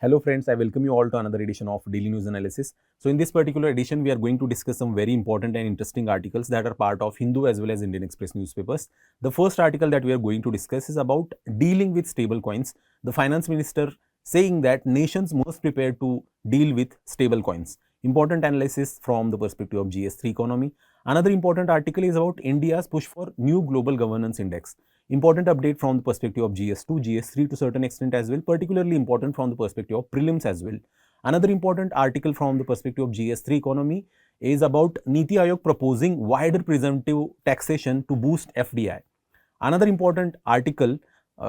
Hello friends, I welcome you all to another edition of Daily News Analysis. So in this particular edition, we are going to discuss some very important and interesting articles that are part of Hindu as well as Indian Express newspapers. The first article that we are going to discuss is about dealing with stable coins. The finance minister saying that nations must prepare to deal with stable coins. Important analysis from the perspective of GS3 economy. Another important article is about India's push for new global governance index. Important update from the perspective of GS2, GS3 to certain extent as well, particularly important from the perspective of prelims as well. Another important article from the perspective of GS3 economy is about Niti Aayog proposing wider presumptive taxation to boost FDI. Another important article,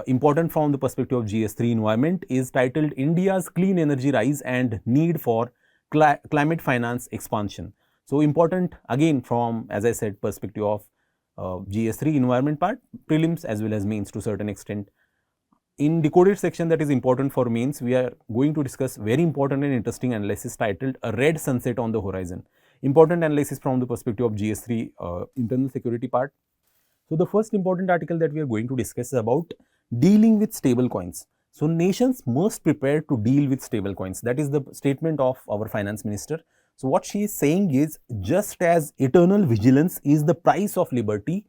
important from the perspective of GS3 environment, is titled India's Clean Energy Rise and Need for Climate Finance Expansion. So important again from, as I said, perspective of GS3 environment part, prelims as well as mains to certain extent. In decoded section that is important for mains, we are going to discuss very important and interesting analysis titled A Red Sunset on the Horizon. Important analysis from the perspective of GS3 internal security part. So the first important article that we are going to discuss is about dealing with stable coins. So nations must prepare to deal with stable coins. That is the statement of our finance minister. So what she is saying is, just as eternal vigilance is the price of liberty,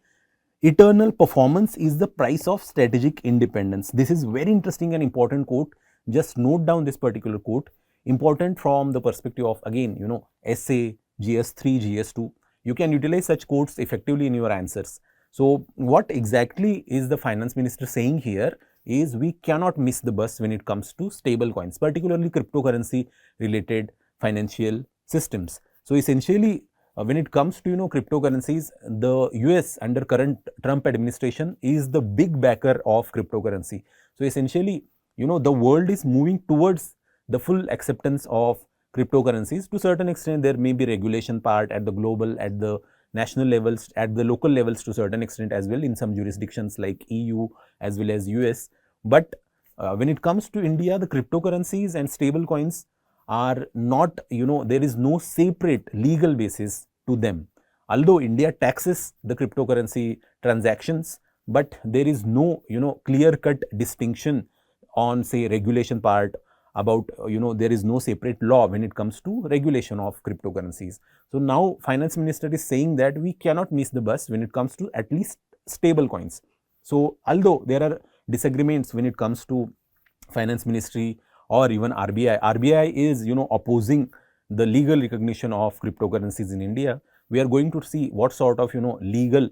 eternal performance is the price of strategic independence. This is very interesting and important quote. Just note down this particular quote. Important from the perspective of, again, essay, GS3, GS2. You can utilize such quotes effectively in your answers. So what exactly is the finance minister saying here is we cannot miss the bus when it comes to stable coins, particularly cryptocurrency related financial systems. So essentially, when it comes to cryptocurrencies, the US under current Trump administration is the big backer of cryptocurrency. So essentially, the world is moving towards the full acceptance of cryptocurrencies. To certain extent, there may be regulation part at the global, at the national levels, at the local levels to certain extent as well in some jurisdictions like EU as well as US. But when it comes to India, the cryptocurrencies and stable coins are not, there is no separate legal basis to them. Although India taxes the cryptocurrency transactions, but there is no, clear-cut distinction on, say, regulation part about, there is no separate law when it comes to regulation of cryptocurrencies. So now finance minister is saying that we cannot miss the bus when it comes to at least stable coins. So although there are disagreements when it comes to finance ministry or even RBI. RBI is, opposing the legal recognition of cryptocurrencies in India. We are going to see what sort of, legal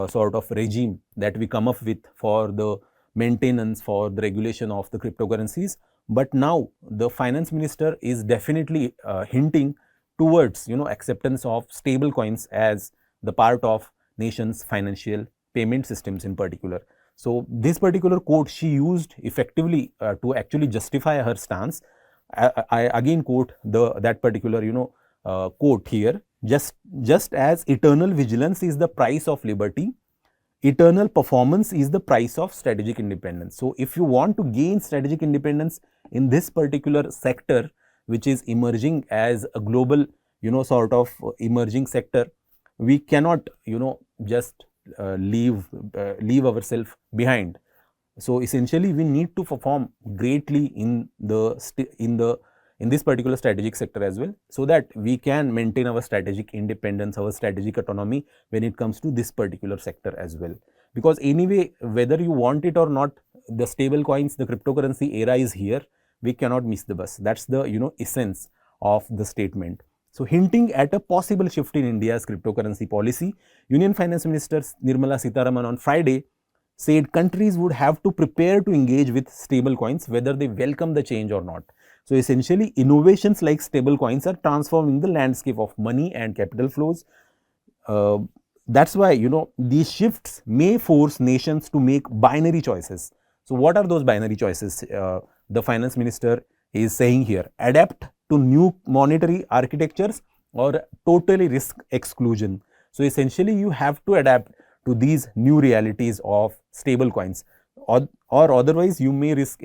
sort of regime that we come up with for the maintenance, for the regulation of the cryptocurrencies. But now the finance minister is definitely hinting towards, acceptance of stable coins as the part of nation's financial payment systems in particular. So this particular quote she used effectively to actually justify her stance. I again quote that particular quote here. Just as eternal vigilance is the price of liberty, eternal performance is the price of strategic independence. So if you want to gain strategic independence in this particular sector, which is emerging as a global, sort of emerging sector, we cannot, just leave ourselves behind. So essentially, we need to perform greatly in this particular strategic sector as well, so that we can maintain our strategic independence, our strategic autonomy when it comes to this particular sector as well. Because anyway, whether you want it or not, the stable coins, the cryptocurrency era is here. We cannot miss the bus. That's the essence of the statement. So hinting at a possible shift in India's cryptocurrency policy, Union Finance Minister Nirmala Sitharaman on Friday said countries would have to prepare to engage with stable coins whether they welcome the change or not. So essentially, innovations like stable coins are transforming the landscape of money and capital flows. That's why, these shifts may force nations to make binary choices. So what are those binary choices? The finance minister is saying here, adapt to new monetary architectures or totally risk exclusion. So essentially, you have to adapt to these new realities of stable coins, or otherwise you may risk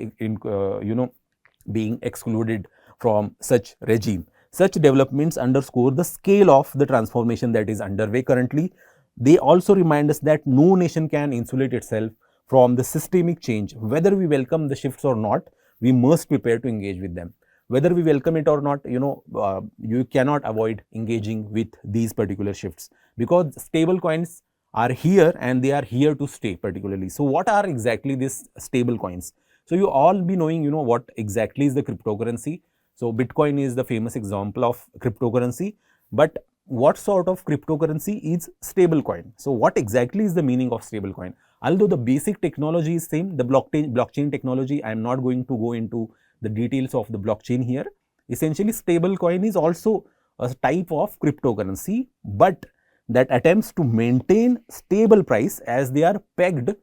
being excluded from such regime. Such developments underscore the scale of the transformation that is underway currently. They also remind us that no nation can insulate itself from the systemic change. Whether we welcome the shifts or not, we must prepare to engage with them. Whether we welcome it or not, you cannot avoid engaging with these particular shifts, because stable coins are here and they are here to stay particularly. So what are exactly these stable coins? So you all be knowing, what exactly is the cryptocurrency. So Bitcoin is the famous example of cryptocurrency, but what sort of cryptocurrency is stable coin? So what exactly is the meaning of stable coin? Although the basic technology is same, the blockchain technology, I am not going to go into the details of the blockchain here. Essentially, stable coin is also a type of cryptocurrency, but that attempts to maintain stable price as they are pegged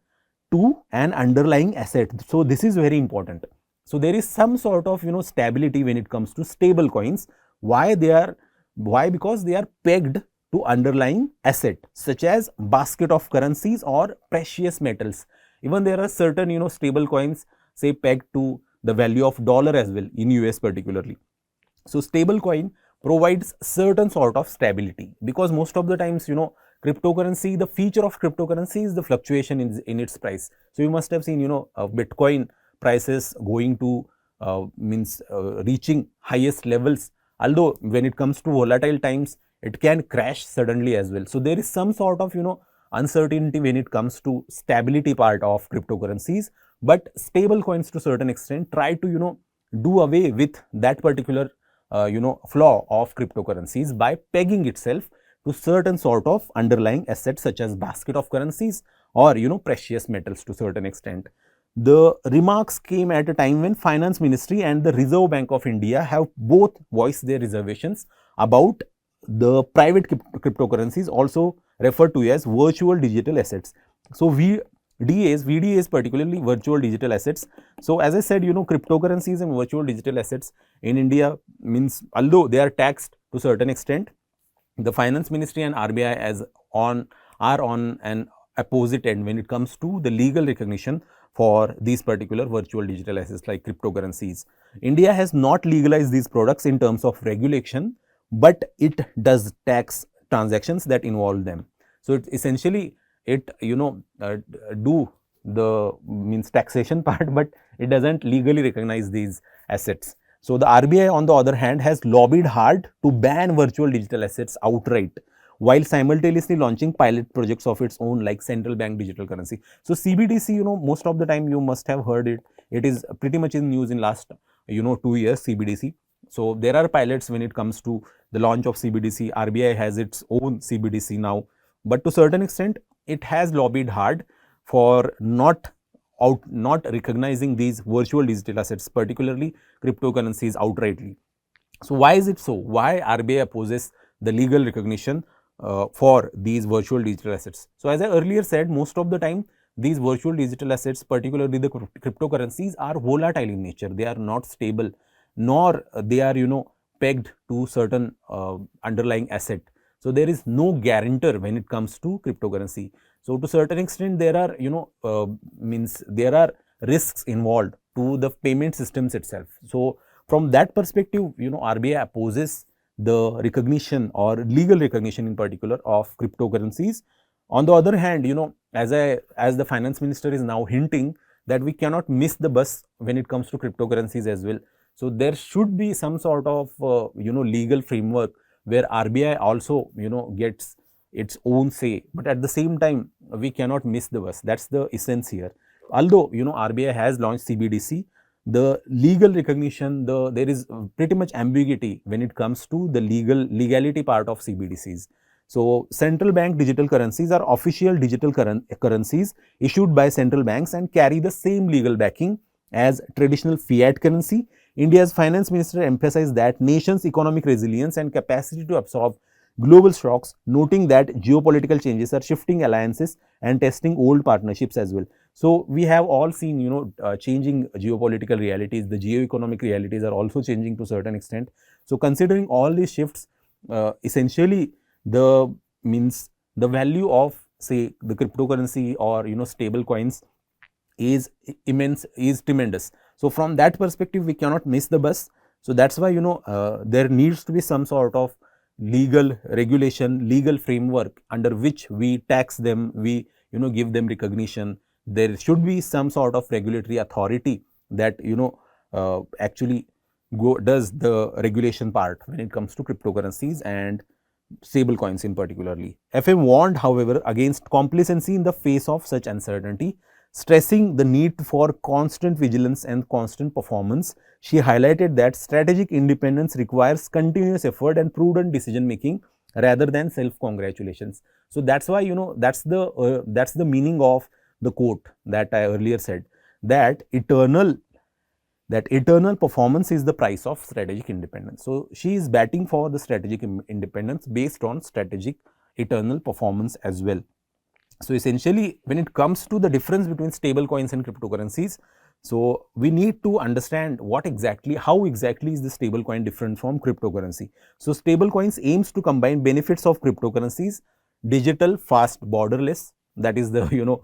to an underlying asset. So this is very important. So there is some sort of stability when it comes to stable coins. Why? Because they are pegged to underlying asset such as basket of currencies or precious metals. Even there are certain stable coins say pegged to the value of dollar as well in US particularly. So stable coin provides certain sort of stability, because most of the times cryptocurrency, the feature of cryptocurrency is the fluctuation in its price. So you must have seen Bitcoin prices going to reaching highest levels, although when it comes to volatile times it can crash suddenly as well. So there is some sort of uncertainty when it comes to stability part of cryptocurrencies, but stable coins to certain extent try to do away with that particular flaw of cryptocurrencies by pegging itself to certain sort of underlying assets such as basket of currencies or precious metals to certain extent. The remarks came at a time when Finance Ministry and the Reserve Bank of India have both voiced their reservations about the private cryptocurrencies, also referred to as virtual digital assets. So VDAs particularly virtual digital assets. So as I said, cryptocurrencies and virtual digital assets in India means, although they are taxed to certain extent, the Finance Ministry and RBI are on an opposite end when it comes to the legal recognition for these particular virtual digital assets like cryptocurrencies. India has not legalized these products in terms of regulation, but it does tax transactions that involve them. So it essentially do the taxation part, but it doesn't legally recognize these assets. So the RBI on the other hand has lobbied hard to ban virtual digital assets outright, while simultaneously launching pilot projects of its own like central bank digital currency. So CBDC, most of the time you must have heard it. It is pretty much in news in last 2 years, CBDC. So there are pilots when it comes to the launch of CBDC. RBI has its own CBDC now, but to certain extent it has lobbied hard for not recognizing these virtual digital assets, particularly cryptocurrencies, outrightly. So why is it so? Why RBI opposes the legal recognition for these virtual digital assets? So as I earlier said, most of the time these virtual digital assets, particularly the cryptocurrencies, are volatile in nature. They are not stable, nor they are pegged to certain underlying asset. So there is no guarantor when it comes to cryptocurrency. So to certain extent there are there are risks involved to the payment systems itself. So from that perspective, RBI opposes the recognition or legal recognition in particular of cryptocurrencies. On the other hand, as the finance minister is now hinting that we cannot miss the bus when it comes to cryptocurrencies as well. So there should be some sort of legal framework where RBI also gets its own say, but at the same time we cannot miss the bus. That's the essence here. Although RBI has launched CBDC, the legal recognition, there is pretty much ambiguity when it comes to the legality part of CBDCs. So central bank digital currencies are official digital currencies issued by central banks and carry the same legal backing as traditional fiat currency. India's finance minister emphasized that nation's economic resilience and capacity to absorb global shocks, noting that geopolitical changes are shifting alliances and testing old partnerships as well. So we have all seen, changing geopolitical realities. The geoeconomic realities are also changing to a certain extent. So considering all these shifts, essentially the value of say the cryptocurrency or stable coins is immense, is tremendous. So from that perspective we cannot miss the bus. So that's why there needs to be some sort of legal regulation, legal framework under which we tax them, we give them recognition. There should be some sort of regulatory authority that actually does the regulation part when it comes to cryptocurrencies and stable coins in particularly. FM warned, however, against complacency in the face of such uncertainty, stressing the need for constant vigilance and constant performance. She highlighted that strategic independence requires continuous effort and prudent decision making rather than self-congratulations. So that's why, that's the meaning of the quote that I earlier said, that eternal performance is the price of strategic independence. So she is batting for the strategic independence based on strategic eternal performance as well. So essentially, when it comes to the difference between stable coins and cryptocurrencies, so we need to understand how exactly is the stable coin different from cryptocurrency. So stable coins aims to combine benefits of cryptocurrencies, digital, fast, borderless, that is the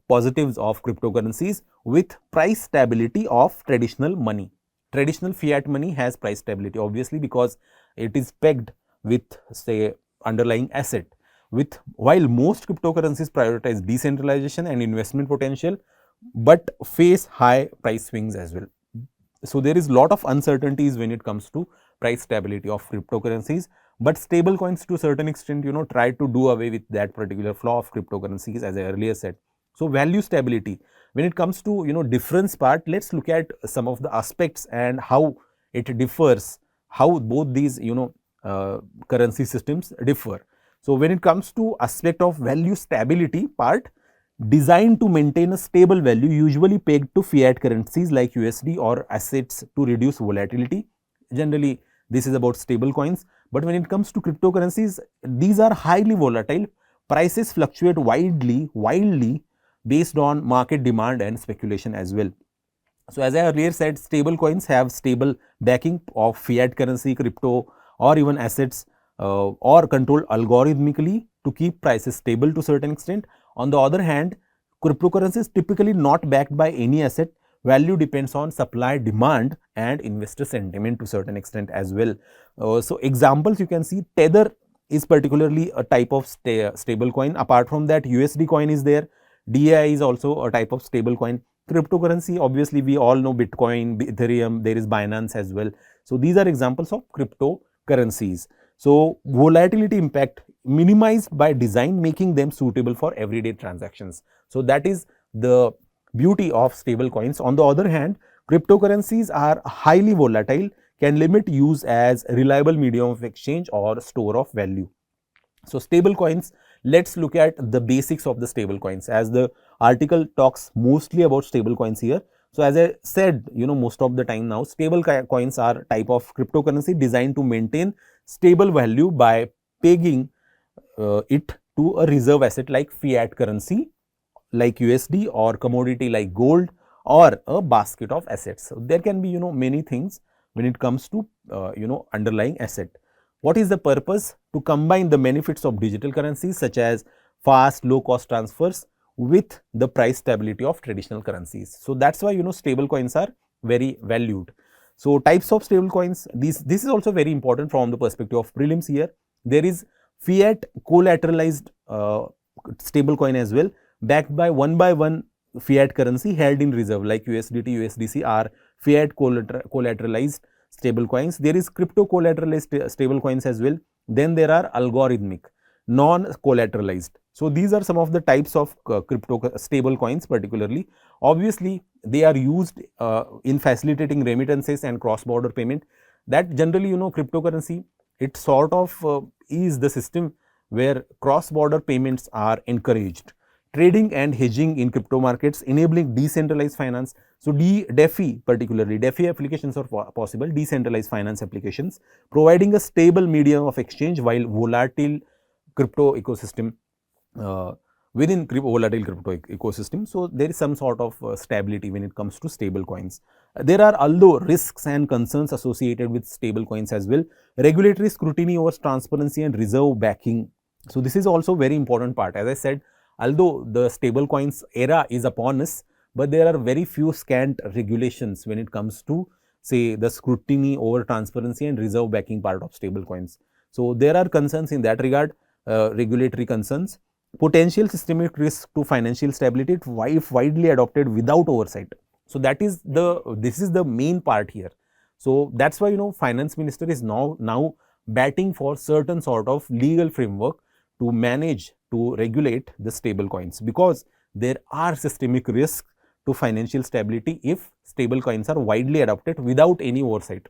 positives of cryptocurrencies, with price stability of traditional money. Traditional fiat money has price stability, obviously, because it is pegged with, say, underlying asset. While most cryptocurrencies prioritize decentralization and investment potential, but face high price swings as well. So there is a lot of uncertainties when it comes to price stability of cryptocurrencies, but stable coins to a certain extent, try to do away with that particular flaw of cryptocurrencies, as I earlier said. So value stability, when it comes to, difference part, let's look at some of the aspects and how it differs, how both these, currency systems differ. So when it comes to aspect of value stability part, designed to maintain a stable value, usually pegged to fiat currencies like USD or assets to reduce volatility. Generally, this is about stable coins. But when it comes to cryptocurrencies, these are highly volatile. Prices fluctuate wildly based on market demand and speculation as well. So as I earlier said, stable coins have stable backing of fiat currency, crypto, or even assets, or controlled algorithmically to keep prices stable to a certain extent. On the other hand, cryptocurrency is typically not backed by any asset. Value depends on supply, demand, and investor sentiment to a certain extent as well. So examples you can see, Tether is particularly a type of stable coin. Apart from that, USD coin is there. DAI is also a type of stable coin. Cryptocurrency, obviously we all know Bitcoin, Ethereum, there is Binance as well. So these are examples of cryptocurrencies. So volatility impact minimized by design, making them suitable for everyday transactions. So that is the beauty of stable coins. On the other hand, cryptocurrencies are highly volatile, can limit use as reliable medium of exchange or store of value. So stable coins, let's look at the basics of the stable coins, as the article talks mostly about stable coins here. So as I said, most of the time now, stable coins are type of cryptocurrency designed to maintain stable value by pegging it to a reserve asset like fiat currency, like USD, or commodity like gold, or a basket of assets. So there can be, many things when it comes to, underlying asset. What is the purpose? To combine the benefits of digital currencies such as fast, low cost transfers with the price stability of traditional currencies. So that's why, stable coins are very valued. So types of stable coins, this is also very important from the perspective of prelims here. There is fiat collateralized stable coin as well, backed by one fiat currency held in reserve like USDT, USDC are fiat collateralized stable coins. There is crypto collateralized stable coins as well. Then there are algorithmic, non-collateralized. So these are some of the types of crypto stable coins particularly. Obviously, they are used in facilitating remittances and cross-border payment. That generally, cryptocurrency, it sort of is the system where cross-border payments are encouraged. Trading and hedging in crypto markets, enabling decentralized finance. So DeFi particularly, DeFi applications are possible, decentralized finance applications, providing a stable medium of exchange while volatile crypto ecosystem, within volatile crypto ecosystem. So there is some sort of stability when it comes to stable coins. There are although risks and concerns associated with stable coins as well. Regulatory scrutiny over transparency and reserve backing. So this is also very important part. As I said, although the stable coins era is upon us, but there are very few scant regulations when it comes to, say, the scrutiny over transparency and reserve backing part of stable coins. So there are concerns in that regard, regulatory concerns. Potential systemic risk to financial stability if widely adopted without oversight. So that is this is the main part here. So that's why finance minister is now batting for certain sort of legal framework to manage, to regulate the stable coins, because there are systemic risks to financial stability if stable coins are widely adopted without any oversight.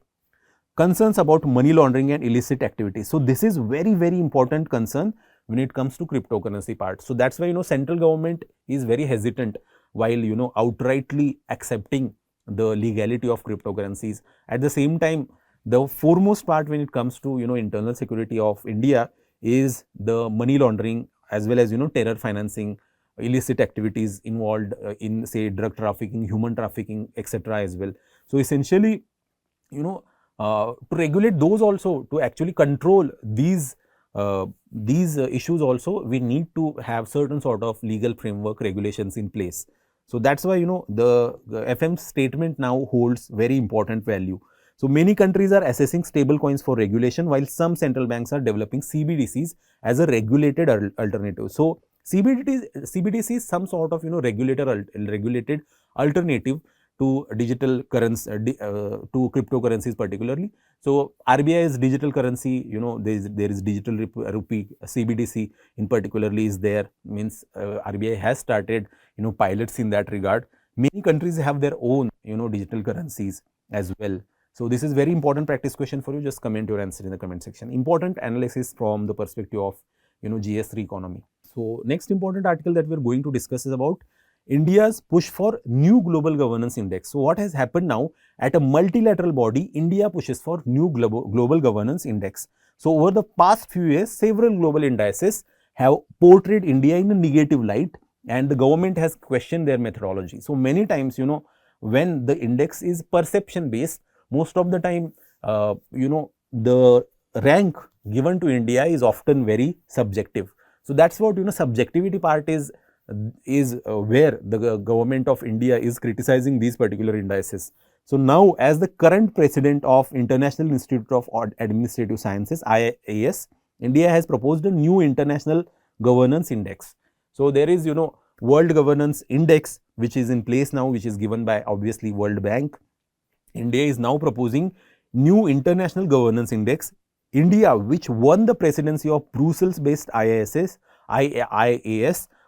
Concerns about money laundering and illicit activities. So this is very important concern when it comes to cryptocurrency part. So that's why central government is very hesitant while outrightly accepting the legality of cryptocurrencies. At the same time, the foremost part when it comes to internal security of India is the money laundering, as well as terror financing, illicit activities involved in say drug trafficking, human trafficking, etc. as well. So essentially, to regulate those also, to actually control these issues also, we need to have certain sort of legal framework regulations in place. So that's why the FM's statement now holds very important value. So many countries are assessing stable coins for regulation, while some central banks are developing CBDCs as a regulated alternative. So CBDC is some sort of regulated alternative to digital currency, to cryptocurrencies particularly. So RBI's digital currency, there is digital rupee, CBDC in particularly is there, means RBI has started pilots in that regard. Many countries have their own digital currencies as well. So this is very important practice question for you. Just comment your answer in the comment section. Important analysis from the perspective of GS3 economy. So next important article that we are going to discuss is about India's push for new global governance index. So what has happened now, at a multilateral body, India pushes for new global governance index. So over the past few years, several global indices have portrayed India in a negative light, and the government has questioned their methodology. So many times, when the index is perception based, most of the time, the rank given to India is often very subjective. So that's what subjectivity part is where the government of India is criticizing these particular indices. So now, as the current president of International Institute of Administrative Sciences, IIAS, India has proposed a new international governance index. So there is World Governance Index, which is in place now, which is given by obviously World Bank. India is now proposing new international governance index. India, which won the presidency of Brussels-based IIAS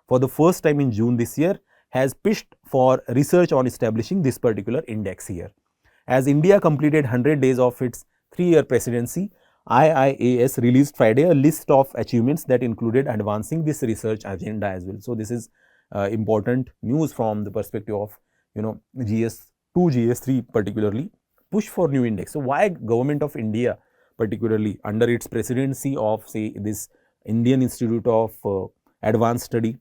for the first time in June this year, has pitched for research on establishing this particular index here. As India completed 100 days of its 3-year presidency, IIAS released Friday a list of achievements that included advancing this research agenda as well. So this is important news from the perspective of GS2, GS3 particularly, push for new index. So why government of India particularly under its presidency of say this Indian Institute of Advanced Study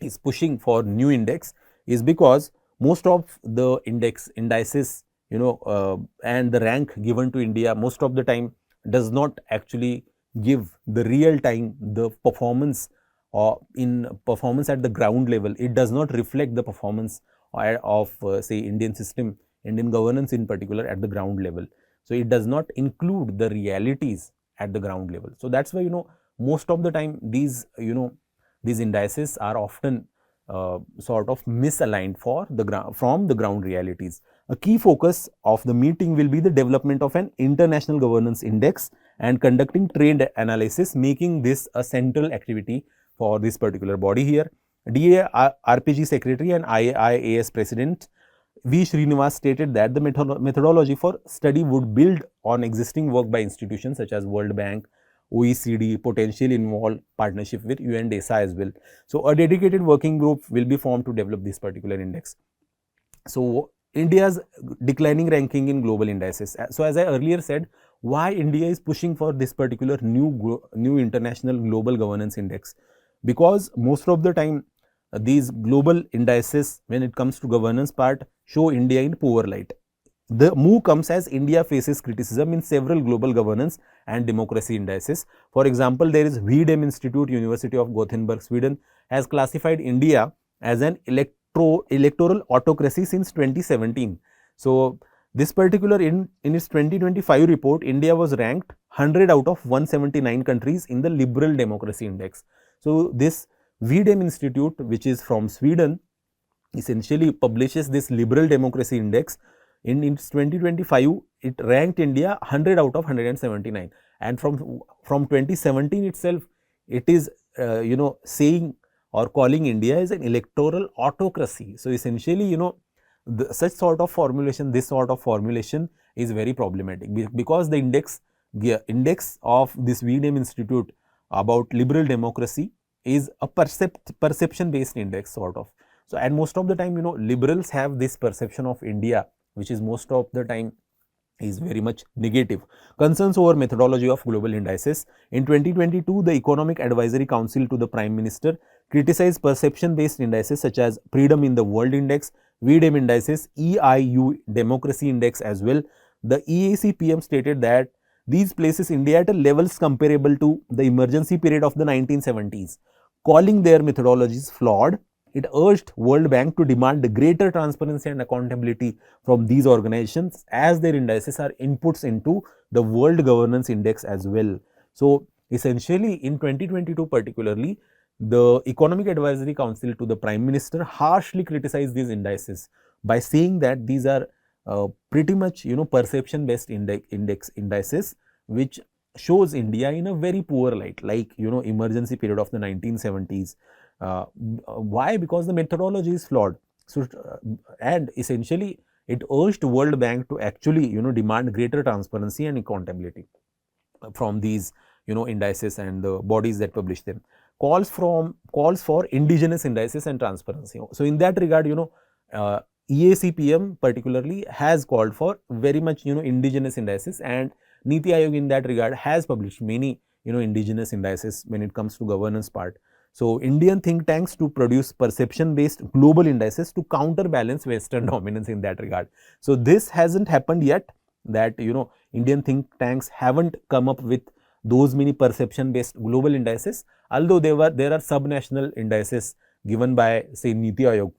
is pushing for new index, is because most of the indices and the rank given to India most of the time does not actually give the real time the performance in performance at the ground level. It does not reflect the performance of say Indian system, Indian governance in particular at the ground level. So it does not include the realities at the ground level. So that's why most of the time these these indices are often sort of misaligned from the ground realities. A key focus of the meeting will be the development of an international governance index and conducting trend analysis, making this a central activity for this particular body here. DA RPG Secretary and IIAS President V. Srinivas stated that the methodology for study would build on existing work by institutions such as World Bank, OECD, potentially involve partnership with UNDESA as well. So a dedicated working group will be formed to develop this particular index. So India's declining ranking in global indices. So as I earlier said, why India is pushing for this particular new international global governance index? Because most of the time these global indices, when it comes to governance part, show India in poor light. The move comes as India faces criticism in several global governance and democracy indices. For example, there is VDEM Institute, University of Gothenburg, Sweden, has classified India as an electoral autocracy since 2017. So this particular in its 2025 report, India was ranked 100 out of 179 countries in the Liberal Democracy Index. So this VDEM Institute, which is from Sweden, essentially publishes this liberal democracy index. In its 2025, it ranked India 100 out of 179, and from 2017 itself, it is saying or calling India as an electoral autocracy. So essentially, such sort of formulation, this sort of formulation is very problematic, because the index of this VDM Institute about liberal democracy is a perception based index sort of. So, and most of the time, liberals have this perception of India, which is most of the time is very much negative. Concerns over methodology of global indices. In 2022, the Economic Advisory Council to the Prime Minister criticized perception based indices such as Freedom in the World Index, VDM indices, EIU Democracy Index as well. The EAC PM stated that these places India at a levels comparable to the emergency period of the 1970s, calling their methodologies flawed. It urged World Bank to demand greater transparency and accountability from these organizations, as their indices are inputs into the World Governance Index as well. So, essentially in 2022 particularly, the Economic Advisory Council to the Prime Minister harshly criticized these indices by saying that these are pretty much perception based indices, which shows India in a very poor light, like emergency period of the 1970s. Why? Because the methodology is flawed. So, and essentially it urged World Bank to actually demand greater transparency and accountability from these indices and the bodies that publish them. Calls for indigenous indices and transparency. So, in that regard, EACPM particularly has called for very much indigenous indices, and Niti Aayog in that regard has published many indigenous indices when it comes to governance part. So, Indian think tanks to produce perception based global indices to counterbalance Western dominance in that regard. So, this hasn't happened yet, that Indian think tanks haven't come up with those many perception based global indices, although there are subnational indices given by say Niti Aayog.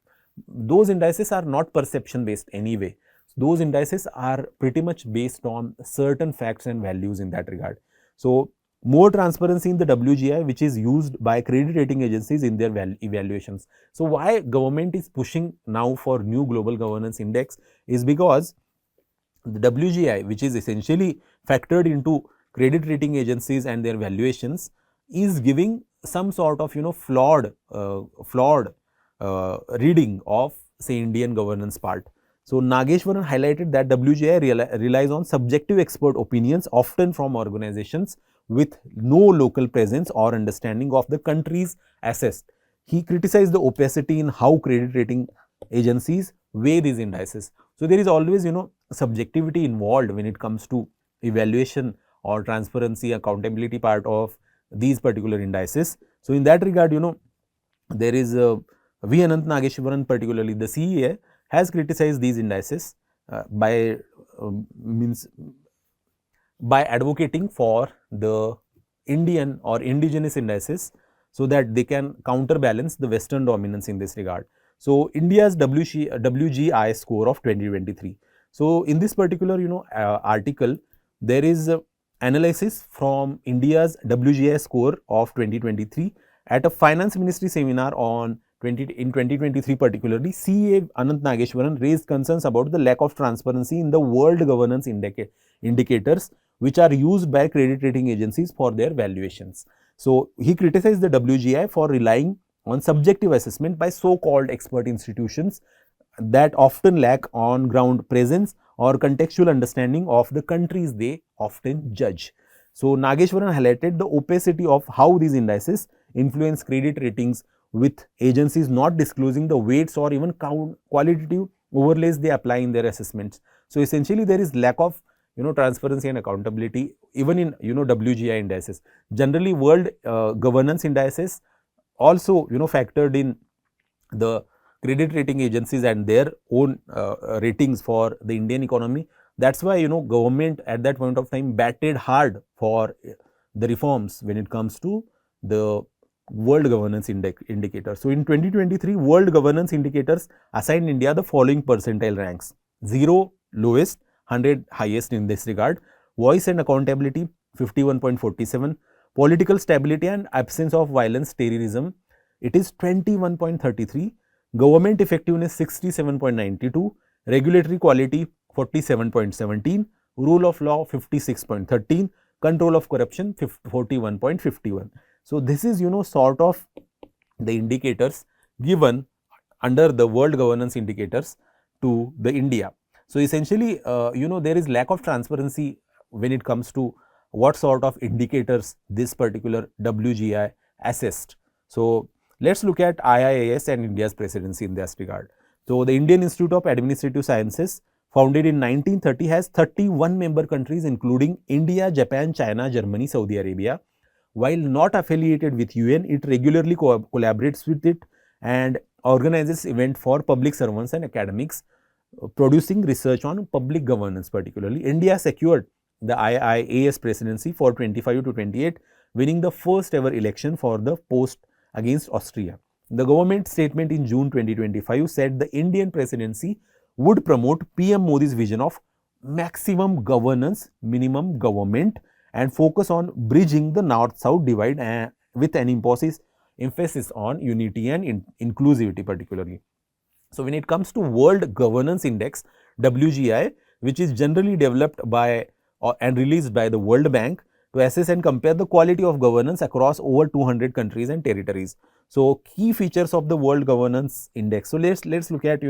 Those indices are not perception based anyway. Those indices are pretty much based on certain facts and values in that regard. So, more transparency in the WGI, which is used by credit rating agencies in their evaluations. So, why government is pushing now for new global governance index is because the WGI, which is essentially factored into credit rating agencies and their valuations, is giving some sort of flawed reading of say Indian governance part. So, Nageshwaran highlighted that WGI relies on subjective expert opinions, often from organizations with no local presence or understanding of the countries assessed. He criticized the opacity in how credit rating agencies weigh these indices. So, there is always subjectivity involved when it comes to evaluation or transparency, accountability part of these particular indices. So, in that regard, there is V. Anant Nageshwaran, particularly the CEA, has criticized these indices by advocating for the Indian or indigenous indices, so that they can counterbalance the Western dominance in this regard. So, India's WGI score of 2023. So, in this particular article, there is analysis from India's WGI score of 2023 at a finance ministry seminar in 2023 particularly. CA Anant Nageshwaran raised concerns about the lack of transparency in the world governance indicators, which are used by credit rating agencies for their valuations. So, he criticized the WGI for relying on subjective assessment by so-called expert institutions that often lack on-ground presence or contextual understanding of the countries they often judge. So, Nageshwaran highlighted the opacity of how these indices influence credit ratings, with agencies not disclosing the weights or even qualitative overlays they apply in their assessments. So, essentially there is lack of transparency and accountability even in WGI indices. Generally, world governance indices also factored in the credit rating agencies and their own ratings for the Indian economy. That's why government at that point of time batted hard for the reforms when it comes to the world governance indicator. So, in 2023, world governance indicators assigned India the following percentile ranks: 0 lowest, 100 highest in this regard. Voice and accountability 51.47, political stability and absence of violence, terrorism, it is 21.33, government effectiveness 67.92, regulatory quality 47.17, rule of law 56.13, control of corruption 41.51. So this is sort of the indicators given under the world governance indicators to the India. So essentially there is lack of transparency when it comes to what sort of indicators this particular WGI assessed. So let's look at IIAS and India's presidency in this regard. So the Indian Institute of Administrative Sciences, founded in 1930, has 31 member countries including India, Japan, China, Germany, Saudi Arabia. While not affiliated with UN, it regularly collaborates with it and organizes events for public servants and academics, producing research on public governance particularly. India secured the IIAS presidency for 25 to 28, winning the first ever election for the post against Austria. The government statement in June 2025 said the Indian presidency would promote PM Modi's vision of maximum governance, minimum government, and focus on bridging the north-south divide with an emphasis on unity and inclusivity particularly. So when it comes to World Governance Index, WGI, which is generally developed by and released by the World Bank to assess and compare the quality of governance across over 200 countries and territories. So key features of the World Governance Index. So let's look at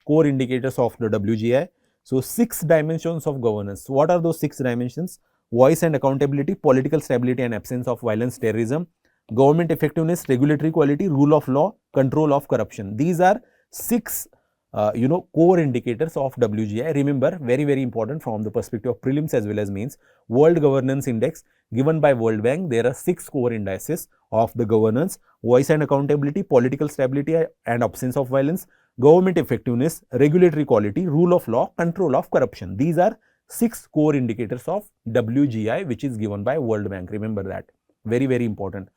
core indicators of the WGI. So 6 dimensions of governance. What are those 6 dimensions? Voice and accountability, political stability and absence of violence, terrorism, government effectiveness, regulatory quality, rule of law, control of corruption. These are 6 core indicators of WGI. Remember, very important from the perspective of prelims as well as mains. World Governance Index given by World Bank, there are 6 core indices of the governance: voice and accountability, political stability and absence of violence, government effectiveness, regulatory quality, rule of law, control of corruption. These are 6 core indicators of WGI, which is given by World Bank. Remember that. Very important.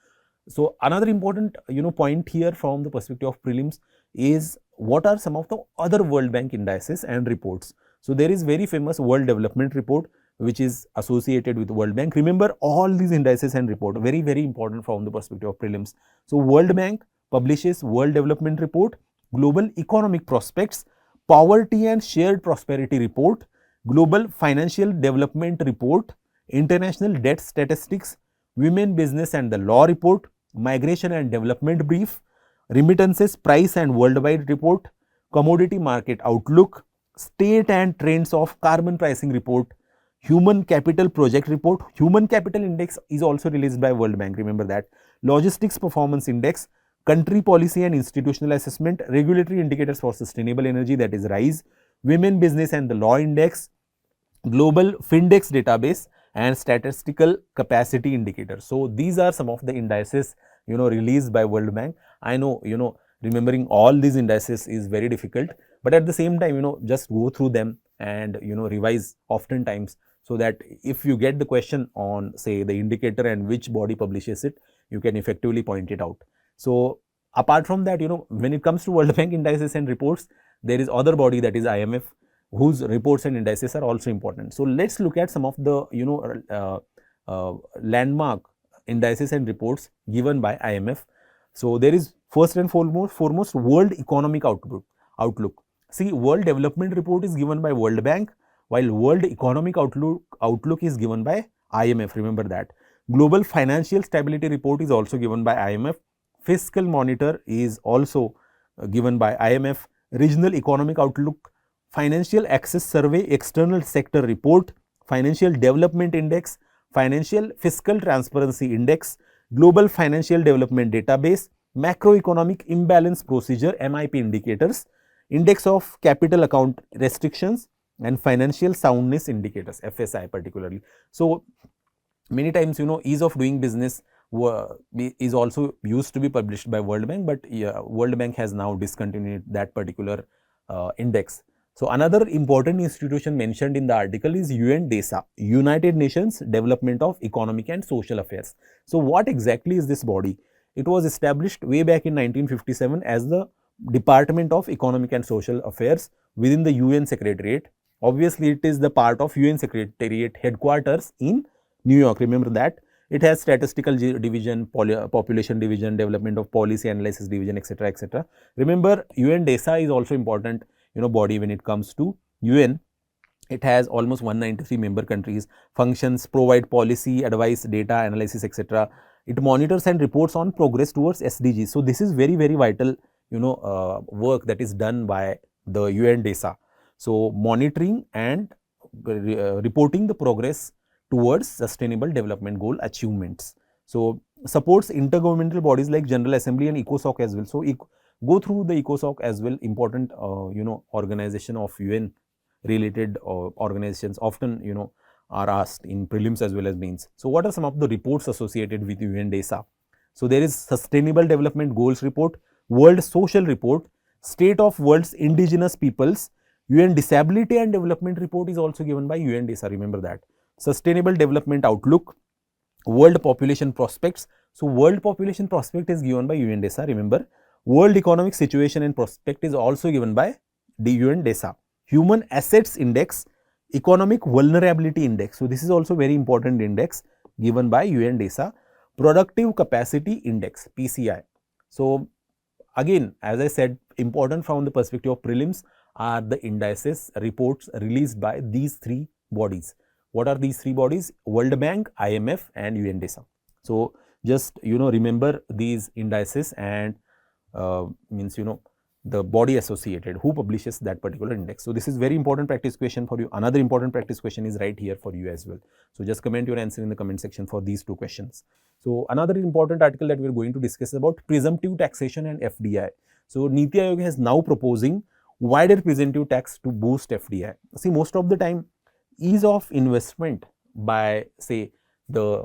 So another important point here from the perspective of prelims is what are some of the other World Bank indices and reports. So there is very famous World Development Report which is associated with World Bank. Remember all these indices and report, very important from the perspective of prelims. So World Bank publishes World Development Report, Global Economic Prospects, Poverty and Shared Prosperity Report, Global Financial Development Report, International Debt Statistics, Women, Business and the Law Report, Migration and Development Brief, Remittances Price and Worldwide Report, Commodity Market Outlook, State and Trends of Carbon Pricing Report, Human Capital Project Report. Human Capital Index is also released by World Bank, remember that. Logistics Performance Index, Country Policy and Institutional Assessment, Regulatory Indicators for Sustainable Energy, that is RISE, Women, Business and the Law Index, Global Findex Database and Statistical Capacity Indicator. So these are some of the indices released by World Bank. I know remembering all these indices is very difficult, but at the same time just go through them and revise oftentimes, so that if you get the question on say the indicator and which body publishes it, you can effectively point it out. So apart from that, when it comes to World Bank indices and reports, there is other body, that is IMF, whose reports and indices are also important. So let's look at some of the landmark indices and reports given by IMF. So there is first and foremost World Economic Outlook. See, World Development Report is given by World Bank, while World Economic Outlook is given by IMF. Remember that. Global Financial Stability Report is also given by IMF. Fiscal Monitor is also given by IMF. Regional Economic Outlook, Financial Access Survey, External Sector Report, Financial Development Index, Financial Fiscal Transparency Index, Global Financial Development Database, Macroeconomic Imbalance Procedure MIP indicators, Index of Capital Account Restrictions and Financial Soundness Indicators, FSI particularly. So many times ease of doing business is also used to be published by World Bank, but World Bank has now discontinued that particular index. So another important institution mentioned in the article is UNDESA, United Nations Development of Economic and Social Affairs. So what exactly is this body? It was established way back in 1957 as the Department of Economic and Social Affairs within the UN Secretariat. Obviously, it is the part of UN Secretariat headquarters in New York, remember that. It has statistical division, population division, development of policy analysis division, etc., etc. Remember, UN DESA is also important, body when it comes to UN. It has almost 193 member countries, functions, provide policy, advice, data, analysis, etc. It monitors and reports on progress towards SDGs. So, this is very, very vital, work that is done by the UN DESA. So, monitoring and reporting the progress towards sustainable development goal achievements. So, supports intergovernmental bodies like General Assembly and ECOSOC as well. So, go through the ECOSOC as well, important, organization of UN related organizations often, are asked in prelims as well as mains. So, what are some of the reports associated with UN DESA? So, there is Sustainable Development Goals Report, World Social Report, State of World's Indigenous Peoples, UN Disability and Development Report is also given by UN DESA, remember that. Sustainable Development Outlook, World Population Prospects. So, World Population Prospect is given by UN DESA, remember. World Economic Situation and Prospect is also given by the UN DESA. Human Assets Index, Economic Vulnerability Index. So, this is also very important index given by UN DESA. Productive Capacity Index, PCI. So, again, as I said, important from the perspective of prelims are the indices reports released by these three bodies. What are these three bodies? World Bank, IMF and UN DESA. So, just remember these indices and means the body associated who publishes that particular index. So, this is very important practice question for you. Another important practice question is right here for you as well. So, just comment your answer in the comment section for these two questions. So, another important article that we are going to discuss about presumptive taxation and FDI. So, Niti Aayog has now proposing wider presumptive tax to boost FDI. See, most of the time ease of investment by say the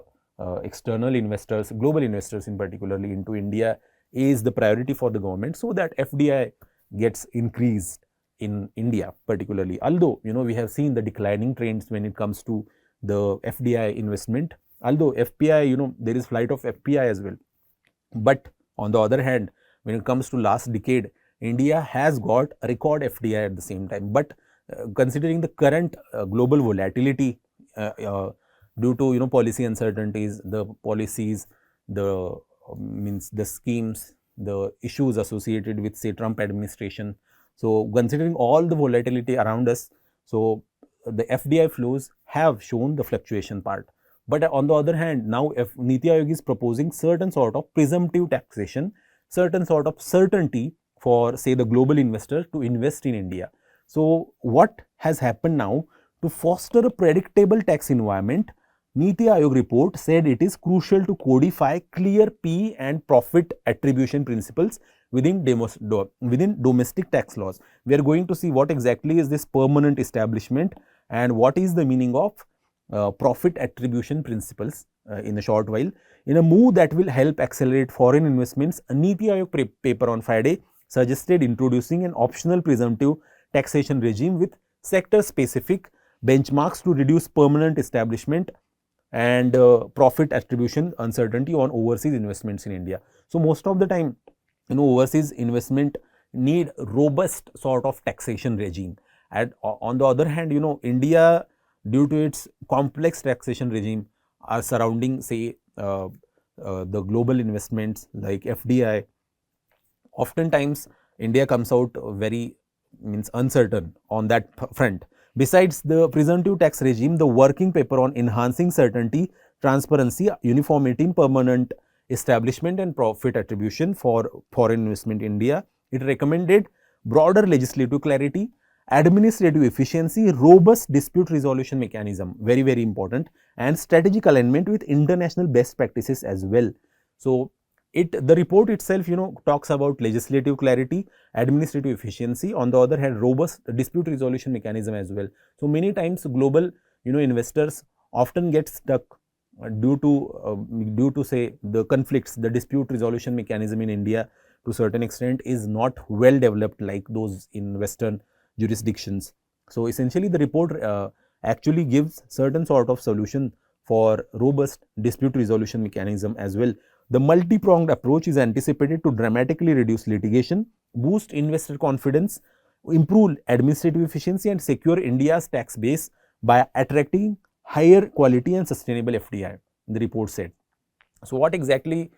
external investors, global investors in particularly into India is the priority for the government, so that FDI gets increased in India particularly. Although, we have seen the declining trends when it comes to the FDI investment, although FPI, there is flight of FPI as well. But on the other hand, when it comes to last decade, India has got a record FDI at the same time. But considering the current global volatility due to, policy uncertainties, the policies, the the schemes, the issues associated with say Trump administration. So, considering all the volatility around us, so the FDI flows have shown the fluctuation part. But on the other hand, now if Niti Aayog is proposing certain sort of presumptive taxation, certain sort of certainty for say the global investor to invest in India. So, what has happened now to foster a predictable tax environment? Niti Aayog report said it is crucial to codify clear P and profit attribution principles within domestic tax laws. We are going to see what exactly is this permanent establishment and what is the meaning of profit attribution principles in a short while. In a move that will help accelerate foreign investments, a Niti Aayog paper on Friday suggested introducing an optional presumptive taxation regime with sector-specific benchmarks to reduce permanent establishment and profit attribution uncertainty on overseas investments in India. So, most of the time, overseas investment need robust sort of taxation regime. And on the other hand, India, due to its complex taxation regime are surrounding say the global investments like FDI, oftentimes India comes out very uncertain on that front. Besides the presumptive tax regime, the working paper on enhancing certainty, transparency, uniformity in permanent establishment and profit attribution for foreign investment in India, it recommended broader legislative clarity, administrative efficiency, robust dispute resolution mechanism, very, very important, and strategic alignment with international best practices as well. So, the report itself, talks about legislative clarity, administrative efficiency, on the other hand, robust dispute resolution mechanism as well. So, many times global, investors often get stuck due to say the conflicts, the dispute resolution mechanism in India to certain extent is not well developed like those in Western jurisdictions. So, essentially the report actually gives certain sort of solution for robust dispute resolution mechanism as well. The multi-pronged approach is anticipated to dramatically reduce litigation, boost investor confidence, improve administrative efficiency and secure India's tax base by attracting higher quality and sustainable FDI. the report said. So what exactly,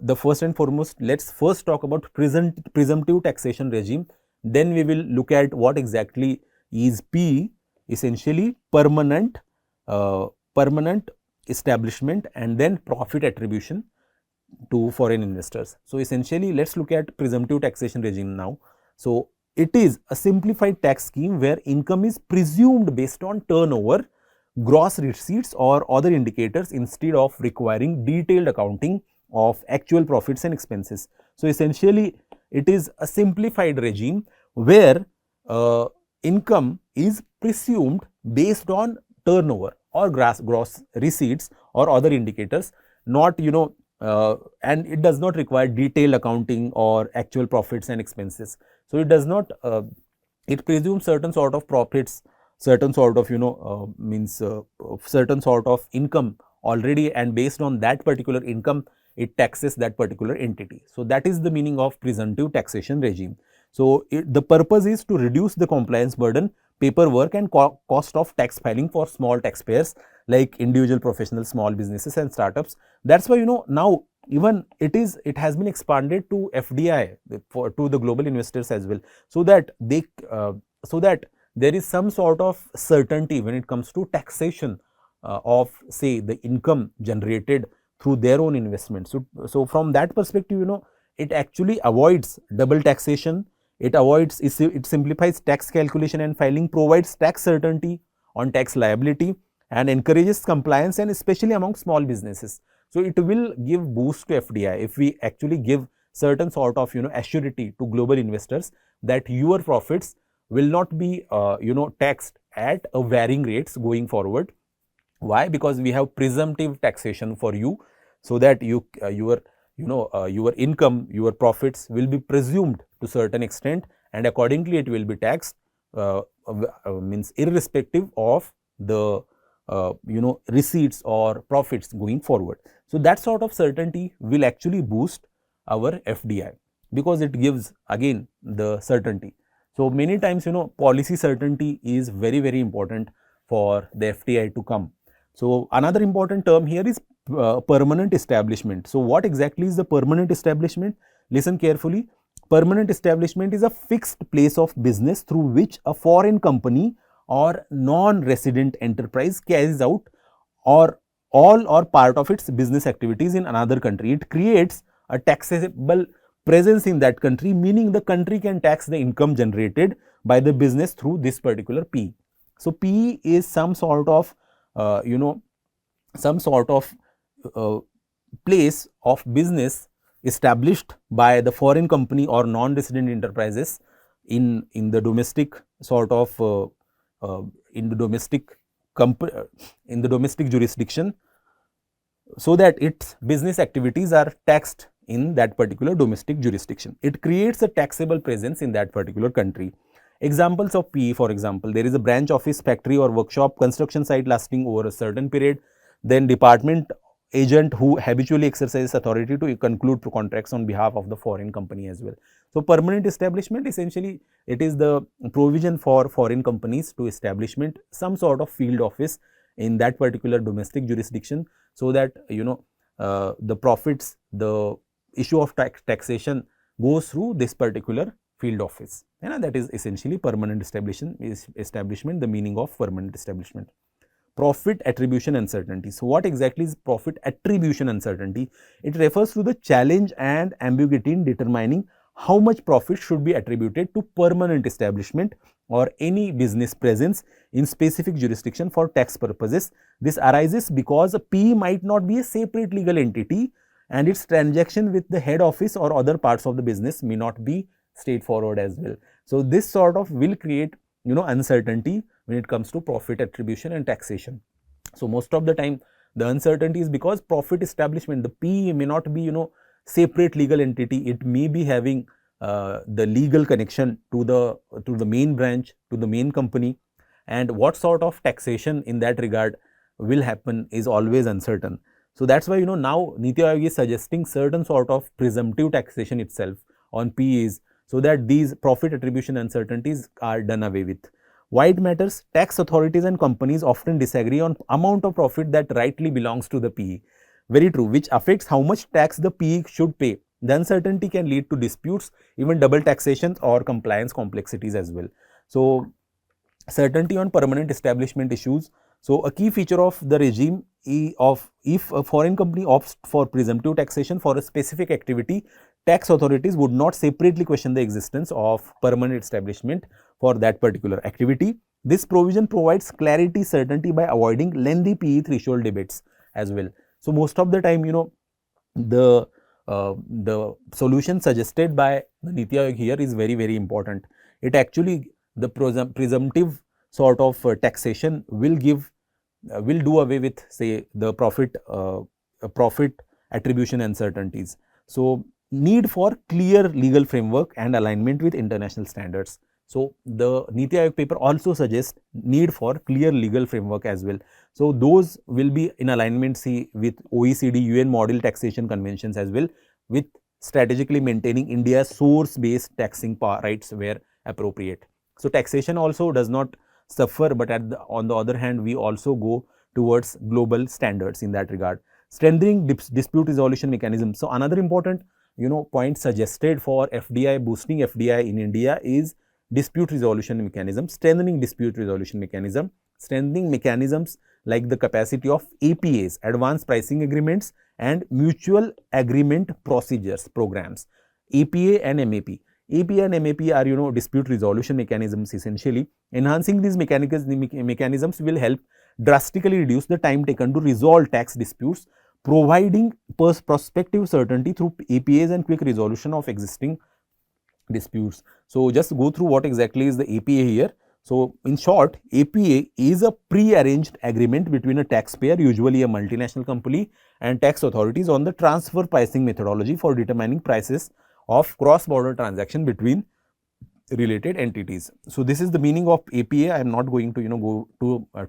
the first and foremost, let's first talk about presumptive taxation regime. Then we will look at what exactly is PE, essentially permanent establishment, and then profit attribution to foreign investors. So essentially, let's look at presumptive taxation regime now. So it is a simplified tax scheme where income is presumed based on turnover, gross receipts or other indicators instead of requiring detailed accounting of actual profits and expenses. So essentially, it is a simplified regime where income is presumed based on turnover or gross receipts or other indicators, not and it does not require detailed accounting or actual profits and expenses. So it does not, it presumes certain sort of profits, certain sort of certain sort of income already, and based on that particular income it taxes that particular entity. So that is the meaning of presumptive taxation regime. So the purpose is to reduce the compliance burden, paperwork and cost of tax filing for small taxpayers like individual, professional, small businesses and startups. That's why now even it has been expanded to FDI, to the global investors as well, so that they so that there is some sort of certainty when it comes to taxation of, say, the income generated through their own investment. So from that perspective, it actually avoids double taxation. It simplifies tax calculation and filing, provides tax certainty on tax liability, and encourages compliance, and especially among small businesses. So it will give boost to FDI if we actually give certain sort of assurity to global investors that your profits will not be taxed at a varying rates going forward. Why? Because we have presumptive taxation for you, so that your income, your profits will be presumed to certain extent, and accordingly it will be taxed, means irrespective of the receipts or profits going forward. So that sort of certainty will actually boost our FDI, because it gives again the certainty. So many times policy certainty is very, very important for the FDI to come. So another important term here is permanent establishment. So what exactly is the permanent establishment? Listen carefully. Permanent establishment is a fixed place of business through which a foreign company or non-resident enterprise carries out or all or part of its business activities in another country. It creates a taxable presence in that country, meaning the country can tax the income generated by the business through this particular PE. So PE is some sort of place of business established by the foreign company or non-resident enterprises in the domestic sort of in the domestic jurisdiction, so that its business activities are taxed in that particular domestic jurisdiction. It creates a taxable presence in that particular country. Examples of PE, for example, there is a branch office, factory or workshop, construction site lasting over a certain period, then department agent who habitually exercises authority to conclude contracts on behalf of the foreign company as well. So permanent establishment, essentially it is the provision for foreign companies to establishment some sort of field office in that particular domestic jurisdiction, so that the profits, the issue of taxation goes through this particular field office, and that is essentially permanent establishment, the meaning of permanent establishment. Profit attribution uncertainty. So what exactly is profit attribution uncertainty? It refers to the challenge and ambiguity in determining how much profit should be attributed to permanent establishment or any business presence in specific jurisdiction for tax purposes. This arises because a PE might not be a separate legal entity, and its transaction with the head office or other parts of the business may not be straightforward as well. So this sort of will create uncertainty when it comes to profit attribution and taxation. So most of the time the uncertainty is because profit establishment, the PE may not be separate legal entity. It may be having the legal connection to the main branch, to the main company, and what sort of taxation in that regard will happen is always uncertain. So that's why now Niti Aayog is suggesting certain sort of presumptive taxation itself on PEs, so that these profit attribution uncertainties are done away with. Why it matters? Tax authorities and companies often disagree on amount of profit that rightly belongs to the PE. Very true, which affects how much tax the PE should pay. The uncertainty can lead to disputes, even double taxation or compliance complexities as well. So, certainty on permanent establishment issues. So, a key feature of the regime of if a foreign company opts for presumptive taxation for a specific activity, tax authorities would not separately question the existence of permanent establishment for that particular activity. This provision provides clarity, certainty by avoiding lengthy PE threshold debates as well. So, most of the time, the solution suggested by the Niti Aayog here is very important. It actually, the presumptive sort of taxation will do away with, say, the profit attribution uncertainties. So, need for clear legal framework and alignment with international standards. So, the Niti Aayog paper also suggests need for clear legal framework as well. So, those will be in alignment, see, with OECD, UN model taxation conventions as well, with strategically maintaining India's source-based taxing rights where appropriate. So, taxation also does not suffer, but on the other hand, we also go towards global standards in that regard. Strengthening dispute resolution mechanism. So, another important point suggested for FDI, boosting FDI in India is dispute resolution mechanism, strengthening dispute resolution mechanism, strengthening mechanisms like the capacity of APAs, advanced pricing agreements, and mutual agreement procedures programs, APA and MAP. APA and MAP are dispute resolution mechanisms essentially. Enhancing these mechanisms will help drastically reduce the time taken to resolve tax disputes, providing prospective certainty through APAs and quick resolution of existing disputes. So, just go through what exactly is the APA here. So, in short, APA is a pre-arranged agreement between a taxpayer, usually a multinational company, and tax authorities on the transfer pricing methodology for determining prices of cross-border transaction between related entities. So, this is the meaning of APA. I am not going to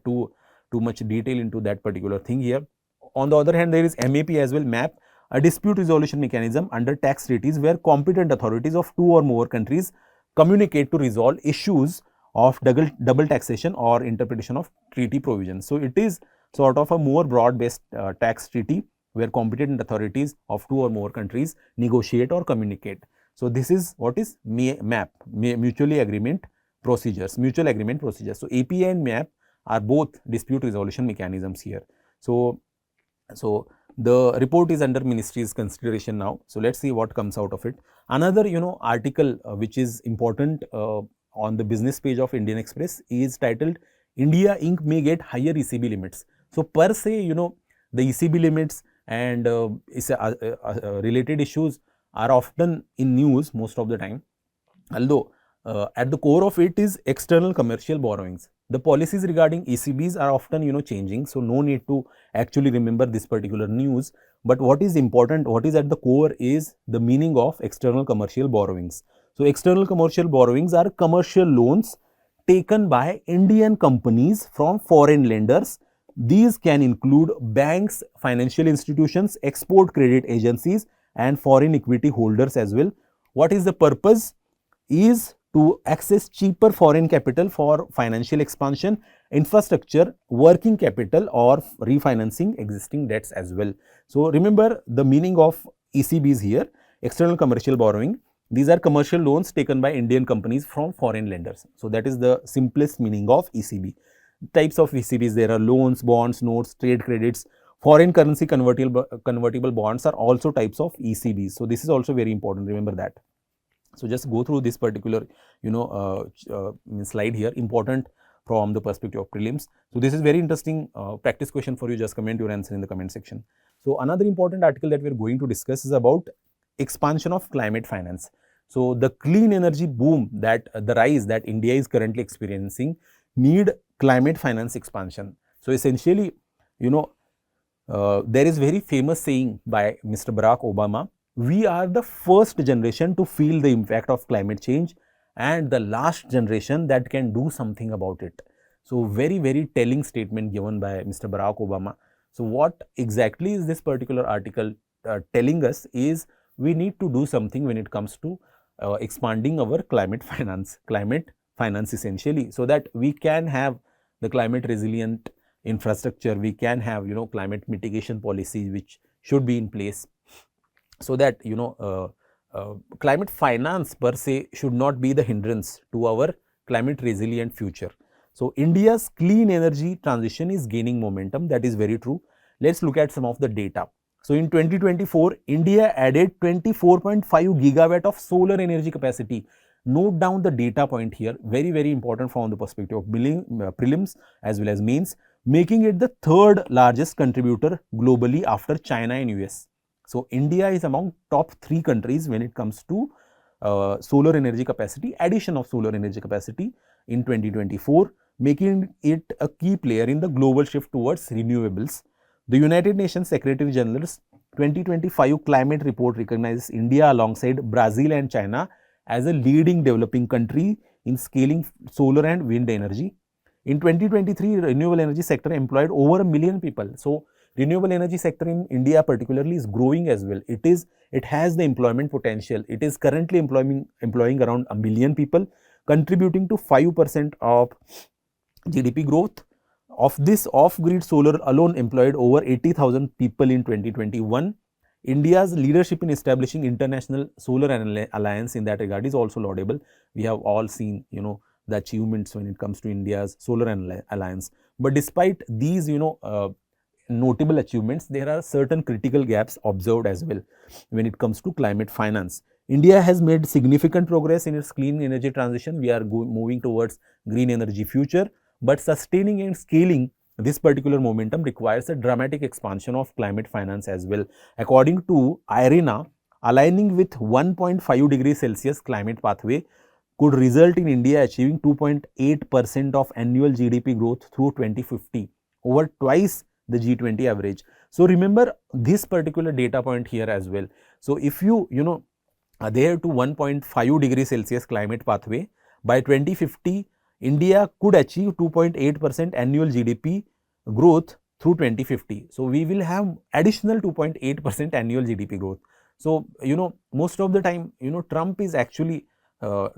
go too much detail into that particular thing here. On the other hand, there is MAP as well, MAP, a dispute resolution mechanism under tax treaties where competent authorities of two or more countries communicate to resolve issues of double taxation or interpretation of treaty provisions. So, it is sort of a more broad-based tax treaty where competent authorities of two or more countries negotiate or communicate. So, this is what is MAP, mutually agreement procedures, mutual agreement procedures. So, APA and MAP are both dispute resolution mechanisms here. So, the report is under ministry's consideration now. So, let us see what comes out of it. Another article which is important on the business page of Indian Express is titled India Inc. may get higher ECB limits. So, per se the ECB limits and related issues are often in news most of the time, although at the core of it is external commercial borrowings. The policies regarding ECBs are often changing, so no need to actually remember this particular news. But what is important, what is at the core is the meaning of external commercial borrowings. So, external commercial borrowings are commercial loans taken by Indian companies from foreign lenders. These can include banks, financial institutions, export credit agencies, and foreign equity holders as well. What is the purpose? Is to access cheaper foreign capital for financial expansion, infrastructure, working capital, or refinancing existing debts as well. So, remember the meaning of ECBs here, external commercial borrowing. These are commercial loans taken by Indian companies from foreign lenders. So, that is the simplest meaning of ECB. Types of ECBs, there are loans, bonds, notes, trade credits, foreign currency convertible bonds are also types of ECBs. So, this is also very important, remember that. So, just go through this particular slide here, important from the perspective of prelims. So, this is very interesting practice question for you, just comment your answer in the comment section. So, another important article that we are going to discuss is about expansion of climate finance. So, the clean energy boom the rise that India is currently experiencing need climate finance expansion. So, essentially there is very famous saying by Mr. Barack Obama, we are the first generation to feel the impact of climate change and the last generation that can do something about it. So, very telling statement given by Mr. Barack Obama. So, what exactly is this particular article telling us is we need to do something when it comes to expanding our climate finance, climate finance essentially, so that we can have the climate resilient infrastructure, we can have climate mitigation policies which should be in place, so that climate finance per se should not be the hindrance to our climate resilient future. So India's clean energy transition is gaining momentum. That is very true. Let's look at some of the data. So in 2024, India added 24.5 gigawatt of solar energy capacity. Note down the data point here, very, very important from the perspective of prelims as well as mains, making it the third largest contributor globally after China and US. So India is among top 3 countries when it comes to solar energy capacity, addition of solar energy capacity in 2024, making it a key player in the global shift towards renewables. The United Nations Secretary General's 2025 climate report recognizes India alongside Brazil and China as a leading developing country in scaling solar and wind energy. In 2023, renewable energy sector employed over 1 million people. So renewable energy sector in India particularly is growing as well. It has the employment potential. It is currently employing around 1 million people, contributing to 5% of GDP growth. Of this, off-grid solar alone employed over 80,000 people in 2021. India's leadership in establishing international solar alliance in that regard is also laudable. We have all seen, the achievements when it comes to India's solar alliance. But despite these, notable achievements, there are certain critical gaps observed as well when it comes to climate finance. India has made significant progress in its clean energy transition. We are moving towards green energy future, but sustaining and scaling this particular momentum requires a dramatic expansion of climate finance as well. According to IRENA, aligning with 1.5 degrees Celsius climate pathway could result in India achieving 2.8% of annual GDP growth through 2050, over twice the G20 average. So remember this particular data point here as well. So if you adhere to 1.5 degrees Celsius climate pathway, by 2050, India could achieve 2.8% annual GDP growth through 2050. So we will have additional 2.8% annual GDP growth. So, most of the time, Trump is actually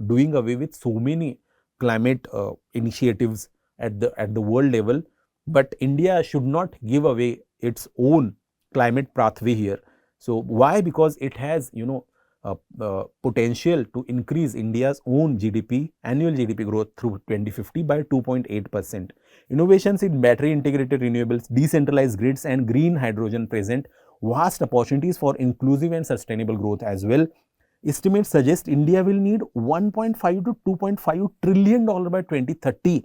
doing away with so many climate initiatives at the world level, but India should not give away its own climate pathway here. So why? Because it has potential to increase India's own GDP, annual GDP growth through 2050 by 2.8%. Innovations in battery integrated renewables, decentralized grids and green hydrogen present vast opportunities for inclusive and sustainable growth as well. Estimates suggest India will need 1.5 to 2.5 trillion dollars by 2030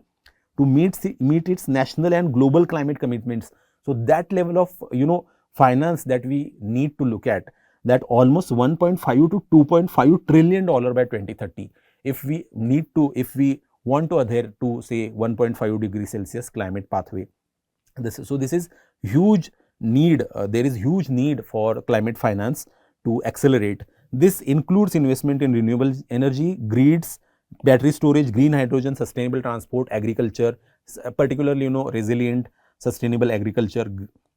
to meet its national and global climate commitments. So that level of finance that we need to look at, that almost 1.5 to 2.5 trillion dollars by 2030. If we want to adhere to say 1.5 degrees Celsius climate pathway, this is huge need. There is huge need for climate finance to accelerate. This includes investment in renewable energy, grids, battery storage, green hydrogen, sustainable transport, agriculture, particularly resilient, sustainable agriculture.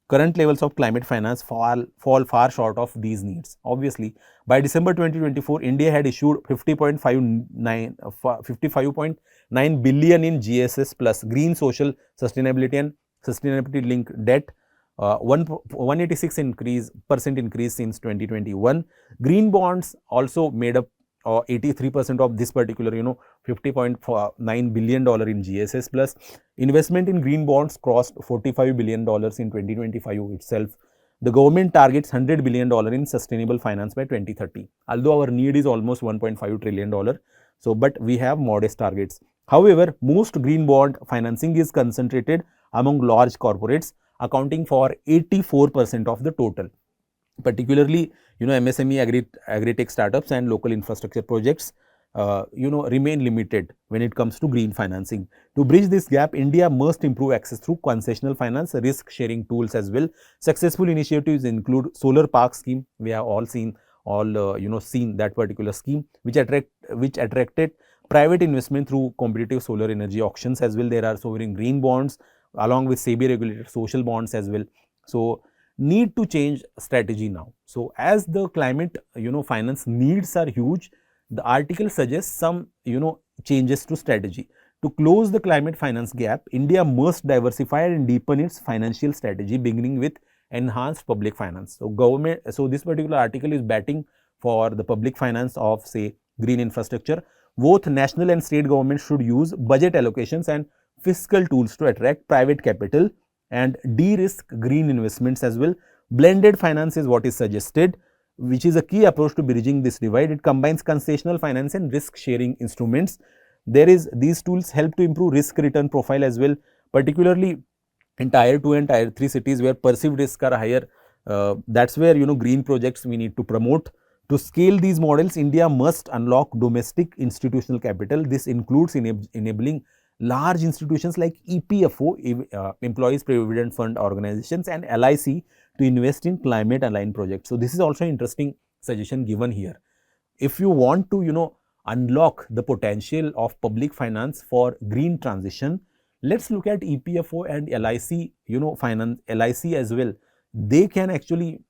Current levels of climate finance fall far short of these needs. Obviously, by December 2024, India had issued 55.9 billion in GSS plus green social sustainability and sustainability linked debt. 186% increase since 2021. Green bonds also made up 83% of this particular $50.9 billion in GSS plus. Investment in green bonds crossed $45 billion in 2025 itself. The government targets $100 billion in sustainable finance by 2030. Although our need is almost $1.5 trillion, but we have modest targets. However, most green bond financing is concentrated among large corporates, accounting for 84% of the total. Particularly, MSME, agri-tech startups and local infrastructure projects, remain limited when it comes to green financing. To bridge this gap, India must improve access through concessional finance, risk-sharing tools as well. Successful initiatives include solar park scheme. We have all seen that particular scheme, which attracted private investment through competitive solar energy auctions as well. There are sovereign green bonds along with SEBI regulated social bonds as well. So need to change strategy now. So as the climate finance needs are huge, the article suggests some changes to strategy. To close the climate finance gap, India must diversify and deepen its financial strategy, beginning with enhanced public finance. So this particular article is batting for the public finance of, say, green infrastructure. Both national and state governments should use budget allocations and fiscal tools to attract private capital and de-risk green investments as well. Blended finance is what is suggested, which is a key approach to bridging this divide. It combines concessional finance and risk sharing instruments. These tools help to improve risk return profile as well, particularly in tier 2 and tier 3 cities where perceived risks are higher. That's where green projects we need to promote. To scale these models, India must unlock domestic institutional capital. This includes enabling large institutions like EPFO, Employees Provident Fund Organizations, and LIC to invest in climate aligned projects. So this is also an interesting suggestion given here. If you want to unlock the potential of public finance for green transition, let's look at EPFO and LIC, finance, LIC as well. They can actually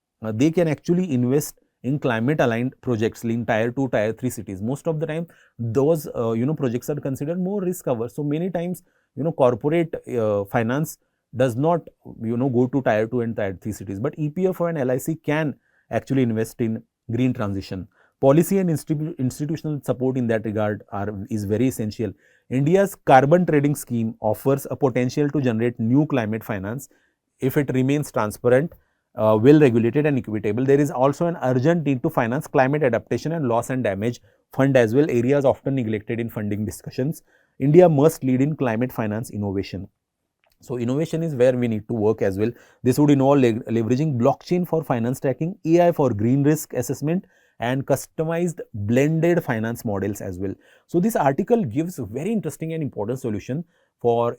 invest in climate aligned projects in tier 2, tier 3 cities. Most of the time those projects are considered more risk averse. So many times corporate finance does not go to tier 2 and tier 3 cities, but EPFO and LIC can actually invest in green transition. Policy and institutional support in that regard is very essential. India's carbon trading scheme offers a potential to generate new climate finance if it remains transparent, well regulated and equitable. There is also an urgent need to finance climate adaptation and loss and damage fund as well, areas often neglected in funding discussions. India must lead in climate finance innovation. So innovation is where we need to work as well. This would involve leveraging blockchain for finance tracking, AI for green risk assessment, and customized blended finance models as well. So this article gives a very interesting and important solution for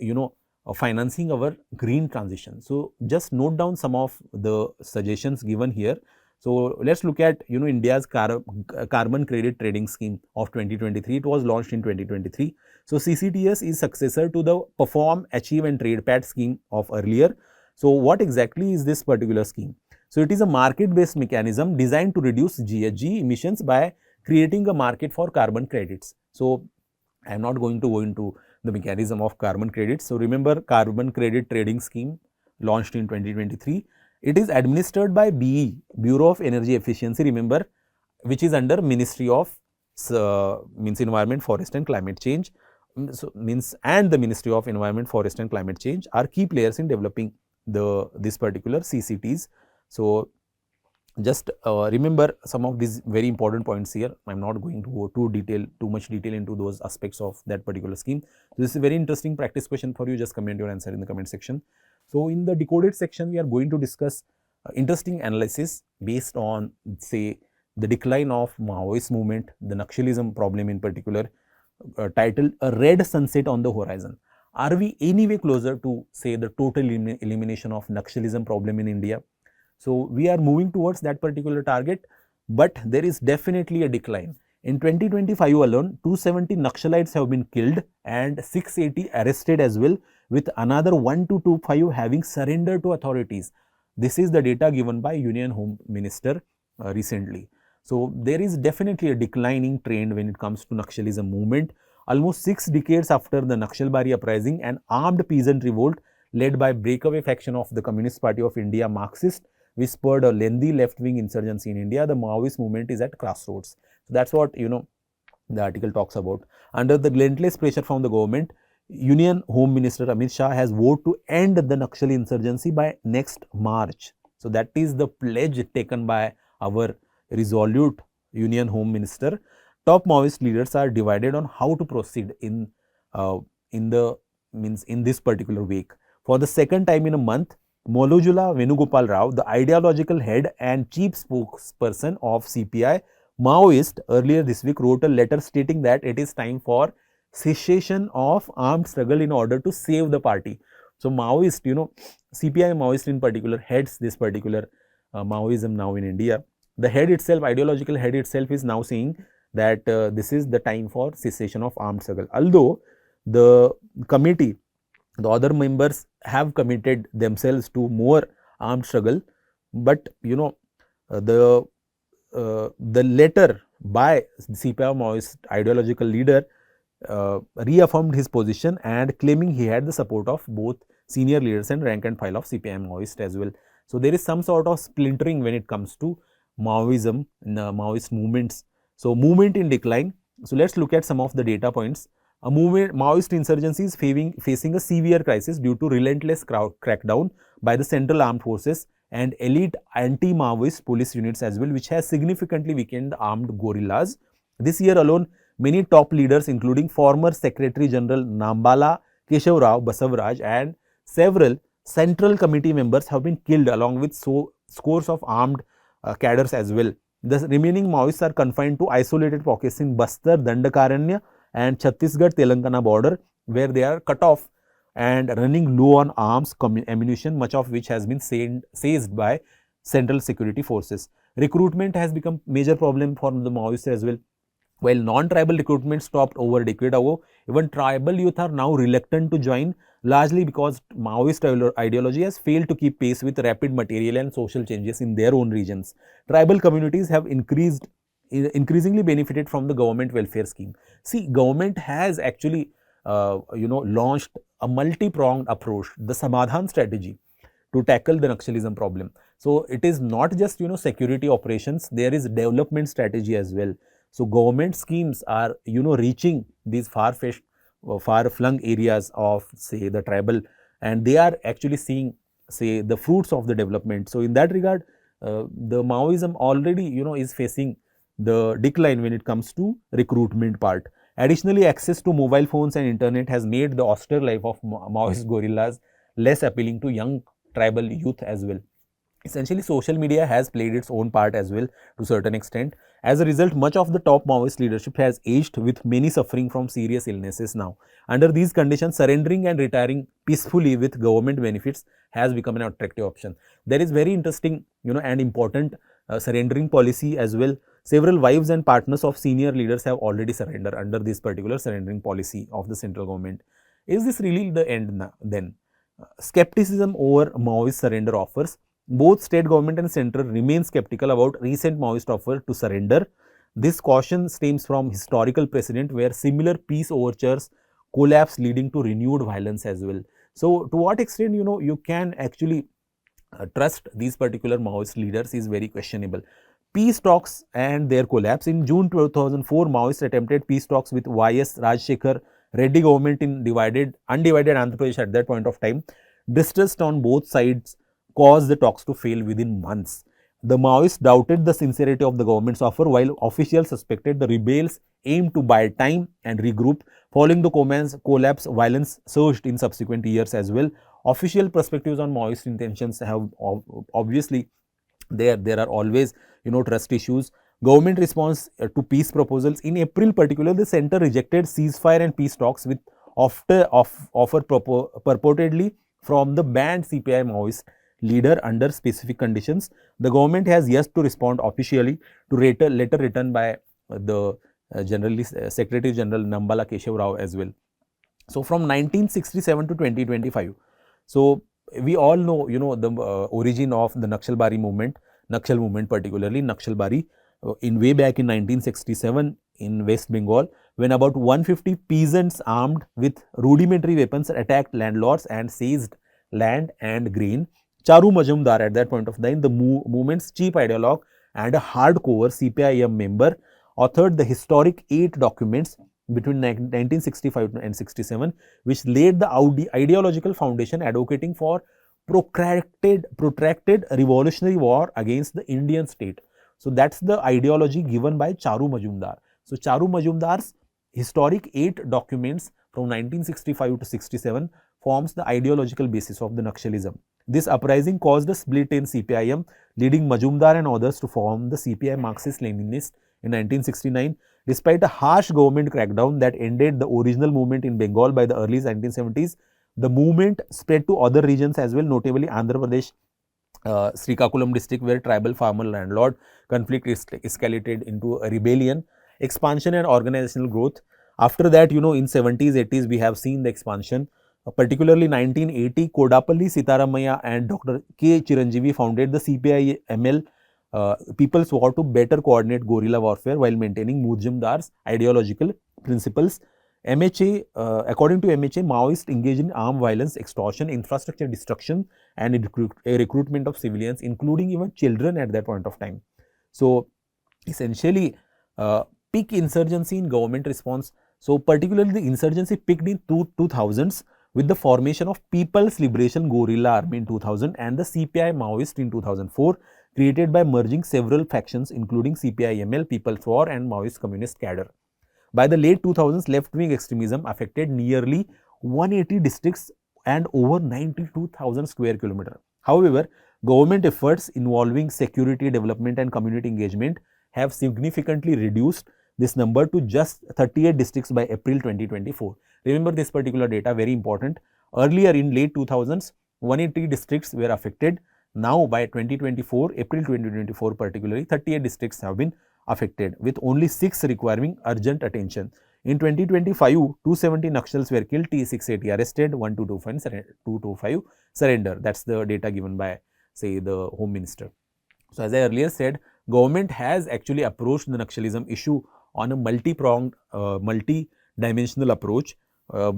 financing our green transition. So just note down some of the suggestions given here. So let's look at India's carbon credit trading scheme of 2023. It was launched in 2023. So CCTS is successor to the Perform, Achieve and Trade PAT scheme of earlier. So what exactly is this particular scheme? So it is a market-based mechanism designed to reduce GHG emissions by creating a market for carbon credits. So I am not going to go into the mechanism of carbon credits. So remember, carbon credit trading scheme launched in 2023. It is administered by BE, Bureau of Energy Efficiency, remember, which is under Ministry of Environment, Forest and Climate Change. And the Ministry of Environment, Forest and Climate Change are key players in developing this particular CCTs. So just remember some of these very important points here. I am not going to go too much detail into those aspects of that particular scheme. So this is a very interesting practice question for you. Just comment your answer in the comment section. So in the decoded section, we are going to discuss interesting analysis based on, say, the decline of Maoist movement, the Naxalism problem in particular, titled A Red Sunset on the Horizon. Are we any way closer to, say, the total elimination of Naxalism problem in India? So we are moving towards that particular target, but there is definitely a decline. In 2025 alone, 270 Naxalites have been killed and 680 arrested as well, with another 1225 having surrendered to authorities. This is the data given by Union Home Minister recently. So there is definitely a declining trend when it comes to Naxalism movement. Almost 6 decades after the Naxalbari uprising, an armed peasant revolt led by breakaway faction of the Communist Party of India, Marxist, which spurred a lengthy left-wing insurgency in India. The Maoist movement is at crossroads. So that's what the article talks about. Under the relentless pressure from the government, Union Home Minister Amit Shah has vowed to end the Naxali insurgency by next March. So that is the pledge taken by our resolute Union Home Minister. Top Maoist leaders are divided on how to proceed in this particular week. For the second time in a month, Molojula Venugopal Rao, the ideological head and chief spokesperson of CPI Maoist, earlier this week wrote a letter stating that it is time for cessation of armed struggle in order to save the party. So Maoist, CPI Maoist in particular heads this particular Maoism now in India. The head itself, ideological head itself, is now saying that this is the time for cessation of armed struggle. Although the committee, the other members have committed themselves to more armed struggle, but the letter by CPI Maoist ideological leader reaffirmed his position and claiming he had the support of both senior leaders and rank and file of CPI Maoist as well. So there is some sort of splintering when it comes to Maoism, Maoist movements. So movement in decline. So let's look at some of the data points. A movement, Maoist insurgency is facing a severe crisis due to relentless crackdown by the Central Armed Forces and elite anti-Maoist police units as well, which has significantly weakened the armed guerrillas. This year alone, many top leaders, including former Secretary General Nambala Keshav Rao Basavaraj and several Central Committee members, have been killed, along with scores of armed cadres as well. The remaining Maoists are confined to isolated pockets in Bastar, Dandakaranya and Chhattisgarh Telangana border, where they are cut off and running low on arms, ammunition, much of which has been seized by central security forces. Recruitment has become major problem for the Maoists as well. While non-tribal recruitment stopped over a decade ago, even tribal youth are now reluctant to join, largely because Maoist ideology has failed to keep pace with rapid material and social changes in their own regions. Tribal communities have increasingly benefited from the government welfare scheme. See, government has actually launched a multi-pronged approach, the Samadhan strategy, to tackle the Naxalism problem. So it is not just security operations, there is development strategy as well. So government schemes are reaching these far-fetched, far-flung areas of, say, the tribal, and they are actually seeing, say, the fruits of the development. So in that regard, the Maoism already is facing the decline when it comes to recruitment part. Additionally, access to mobile phones and internet has made the austere life of Maoist guerrillas less appealing to young tribal youth as well. Essentially, social media has played its own part as well to a certain extent. As a result, much of the top Maoist leadership has aged, with many suffering from serious illnesses now. Under these conditions, surrendering and retiring peacefully with government benefits has become an attractive option. There is very interesting and important surrendering policy as well. Several wives and partners of senior leaders have already surrendered under this particular surrendering policy of the central government. Is this really the end then? Skepticism over Maoist surrender offers. Both state government and central remain skeptical about recent Maoist offer to surrender. This caution stems from historical precedent where similar peace overtures collapse, leading to renewed violence as well. So to what extent you can actually trust these particular Maoist leaders is very questionable. Peace talks and their collapse. In June 2004, Maoists attempted peace talks with Y.S. Rajshekhar Reddy government in undivided Andhra Pradesh at that point of time. Distrust on both sides caused the talks to fail within months. The Maoists doubted the sincerity of the government's offer, while officials suspected the rebels aimed to buy time and regroup. Following the collapse, violence surged in subsequent years as well. Official perspectives on Maoist intentions have obviously there are always trust issues. Government response to peace proposals. In April particular, the center rejected ceasefire and peace talks with offer purportedly from the banned CPI Maoist leader under specific conditions. The government has yet to respond officially to letter written by the Secretary General Nambala Keshav Rao as well. So from 1967 to 2025, so we all know the origin of the Naxalbari movement, Naxal movement particularly, Naxalbari, in way back in 1967 in West Bengal, when about 150 peasants armed with rudimentary weapons attacked landlords and seized land and grain. Charu Majumdar, at that point of time, the movement's chief ideologue and a hardcore CPIM member, authored the historic 8 documents between 1965 and 67, which laid the ideological foundation advocating for protracted revolutionary war against the Indian state. So that's the ideology given by Charu Majumdar. So Charu Majumdar's historic 8 documents from 1965 to 67 forms the ideological basis of the Naxalism. This uprising caused a split in CPIM, leading Majumdar and others to form the CPI Marxist-Leninist in 1969. Despite a harsh government crackdown that ended the original movement in Bengal by the early 1970s, the movement spread to other regions as well, notably Andhra Pradesh, Srikakulam district, where tribal farmer landlord conflict escalated into a rebellion. Expansion and organizational growth. After that, in 70s, 80s, we have seen the expansion. Particularly 1980, Kodapalli Sitaramaya and Dr. K. Chiranjeevi founded the CPI-ML People's War to better coordinate guerrilla warfare while maintaining Mujumdar's ideological principles. MHA, according to MHA, Maoists engage in armed violence, extortion, infrastructure destruction, and recruitment of civilians, including even children at that point of time. So, essentially, peak insurgency in government response. So, particularly the insurgency peaked in 2000s with the formation of People's Liberation Guerrilla Army in 2000 and the CPI Maoist in 2004, created by merging several factions including CPI-ML, People's War and Maoist Communist cadre. By the late 2000s, left-wing extremism affected nearly 180 districts and over 92,000 square kilometers. However, government efforts involving security development and community engagement have significantly reduced this number to just 38 districts by April 2024. Remember this particular data, very important. Earlier in late 2000s, 180 districts were affected. Now by 2024, April 2024 particularly, 38 districts have been affected, with only 6 requiring urgent attention. In 2025, 270 Nakshals were killed, T680 arrested, 1225 surrender. That's the data given by, say, the Home Minister. So, as I earlier said, government has actually approached the Naxalism issue on a multi-pronged, multi-dimensional approach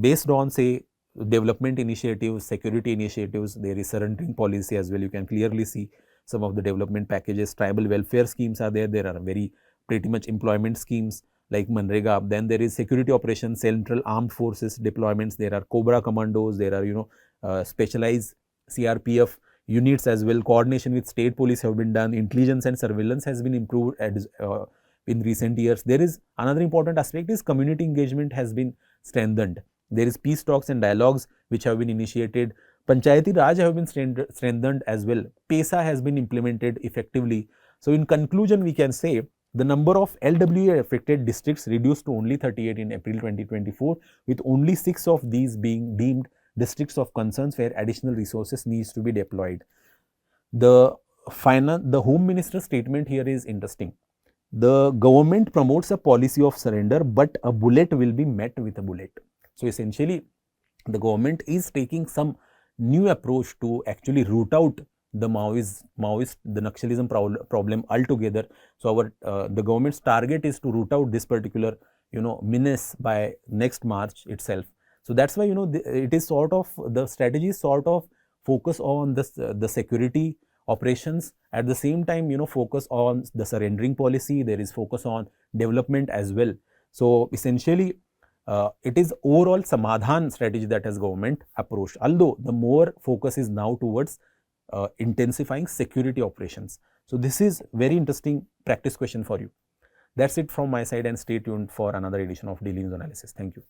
based on, say, development initiatives, security initiatives. There is surrendering policy as well. You can clearly see some of the development packages. Tribal welfare schemes are there. There are very pretty much employment schemes like Manrega. Then there is security operations, central armed forces deployments. There are Cobra commandos. There are, specialized CRPF units as well. Coordination with state police have been done. Intelligence and surveillance has been improved in recent years. There is another important aspect is community engagement has been strengthened. There is peace talks and dialogues which have been initiated. Panchayati Raj have been strengthened as well. PESA has been implemented effectively. So, in conclusion, we can say the number of LWA affected districts reduced to only 38 in April 2024, with only 6 of these being deemed districts of concerns where additional resources needs to be deployed. The Home Minister's statement here is interesting. The government promotes a policy of surrender, but a bullet will be met with a bullet. So, essentially, the government is taking some new approach to actually root out the Maoist, the Naxalism problem altogether. So, the government's target is to root out this particular, menace by next March itself. So, that's why, it is sort of, the strategy is sort of focus on this, the security operations, at the same time, focus on the surrendering policy. There is focus on development as well. So, essentially, it is overall Samadhan strategy that has government approached, although the more focus is now towards intensifying security operations. So, this is very interesting practice question for you. That's it from my side, and stay tuned for another edition of Daily News Analysis. Thank you.